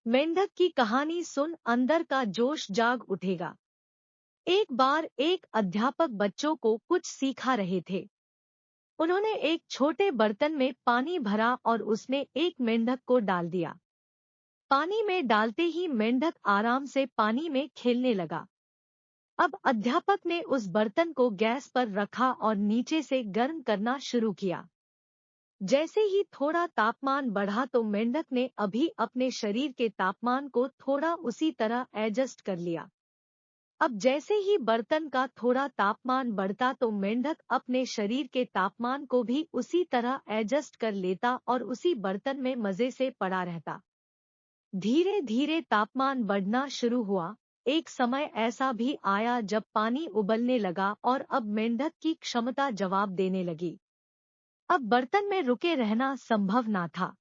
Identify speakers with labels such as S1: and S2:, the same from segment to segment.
S1: मेंढक की कहानी सुन अंदर का जोश जाग उठेगा। एक बार एक अध्यापक बच्चों को कुछ सिखा रहे थे। उन्होंने एक छोटे बर्तन में पानी भरा और उसमें एक मेंढक को डाल दिया। पानी में डालते ही मेंढक आराम से पानी में खेलने लगा। अब अध्यापक ने उस बर्तन को गैस पर रखा और नीचे से गर्म करना शुरू किया। जैसे ही थोड़ा तापमान बढ़ा तो मेंढक ने अभी अपने शरीर के तापमान को थोड़ा उसी तरह एडजस्ट कर लिया। अब जैसे ही बर्तन का थोड़ा तापमान बढ़ता तो मेंढक अपने शरीर के तापमान को भी उसी तरह एडजस्ट कर लेता और उसी बर्तन में मजे से पड़ा रहता। धीरे धीरे तापमान बढ़ना शुरू हुआ। एक समय ऐसा भी आया जब पानी उबलने लगा और अब मेंढक की क्षमता जवाब देने लगी। अब बर्तन में रुके रहना संभव ना था।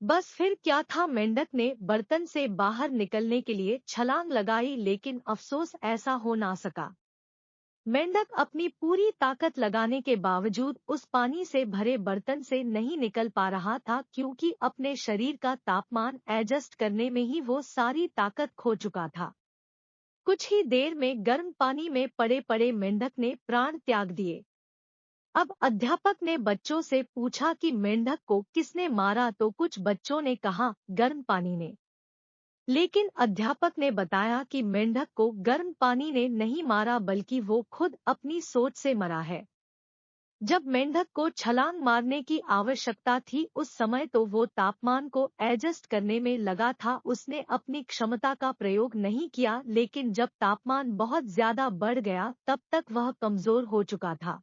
S1: बस फिर क्या था, मेंढक ने बर्तन से बाहर निकलने के लिए छलांग लगाई, लेकिन अफसोस ऐसा हो ना सका। मेंढक अपनी पूरी ताकत लगाने के बावजूद उस पानी से भरे बर्तन से नहीं निकल पा रहा था, क्योंकि अपने शरीर का तापमान एडजस्ट करने में ही वो सारी ताकत खो चुका था। कुछ ही देर में गर्म पानी में पड़े पड़े मेंढक ने प्राण त्याग दिए। अब अध्यापक ने बच्चों से पूछा कि मेंढक को किसने मारा, तो कुछ बच्चों ने कहा गर्म पानी ने। लेकिन अध्यापक ने बताया कि मेंढक को गर्म पानी ने नहीं मारा, बल्कि वो खुद अपनी सोच से मरा है। जब मेंढक को छलांग मारने की आवश्यकता थी उस समय तो वो तापमान को एडजस्ट करने में लगा था, उसने अपनी क्षमता का प्रयोग नहीं किया। लेकिन जब तापमान बहुत ज्यादा बढ़ गया तब तक वह कमजोर हो चुका था।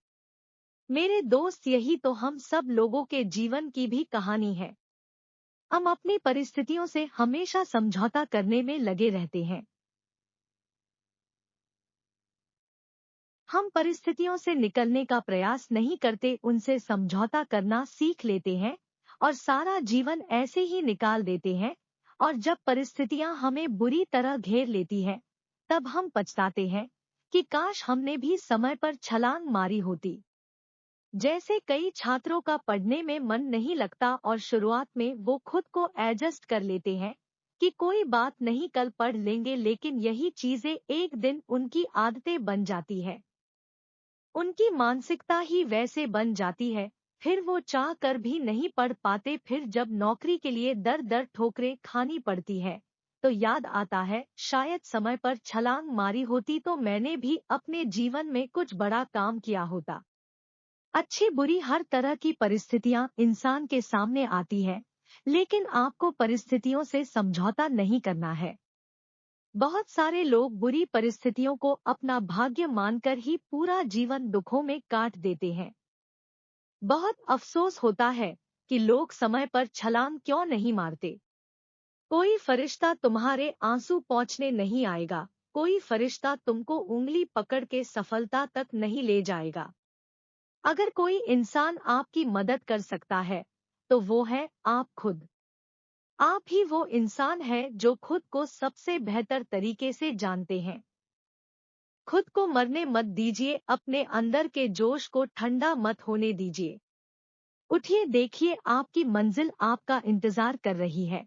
S1: मेरे दोस्त, यही तो हम सब लोगों के जीवन की भी कहानी है। हम अपनी परिस्थितियों से हमेशा समझौता करने में लगे रहते हैं। हम परिस्थितियों से निकलने का प्रयास नहीं करते, उनसे समझौता करना सीख लेते हैं और सारा जीवन ऐसे ही निकाल देते हैं। और जब परिस्थितियां हमें बुरी तरह घेर लेती हैं, तब हम पछताते हैं कि काश हमने भी समय पर छलांग मारी होती। जैसे कई छात्रों का पढ़ने में मन नहीं लगता और शुरुआत में वो खुद को एडजस्ट कर लेते हैं कि कोई बात नहीं, कल पढ़ लेंगे, लेकिन यही चीजें एक दिन उनकी आदतें बन जाती है। उनकी मानसिकता ही वैसे बन जाती है, फिर वो चाह कर भी नहीं पढ़ पाते। फिर जब नौकरी के लिए दर दर ठोकरें खानी पड़ती है तो याद आता है, शायद समय पर छलांग मारी होती तो मैंने भी अपने जीवन में कुछ बड़ा काम किया होता। अच्छी बुरी हर तरह की परिस्थितियां इंसान के सामने आती है, लेकिन आपको परिस्थितियों से समझौता नहीं करना है। बहुत सारे लोग बुरी परिस्थितियों को अपना भाग्य मानकर ही पूरा जीवन दुखों में काट देते हैं। बहुत अफसोस होता है कि लोग समय पर छलांग क्यों नहीं मारते। कोई फरिश्ता तुम्हारे आंसू पोंछने नहीं आएगा, कोई फरिश्ता तुमको उंगली पकड़ के सफलता तक नहीं ले जाएगा। अगर कोई इंसान आपकी मदद कर सकता है तो वो है आप खुद। आप ही वो इंसान है जो खुद को सबसे बेहतर तरीके से जानते हैं। खुद को मरने मत दीजिए, अपने अंदर के जोश को ठंडा मत होने दीजिए। उठिए, देखिए आपकी मंजिल आपका इंतजार कर रही है।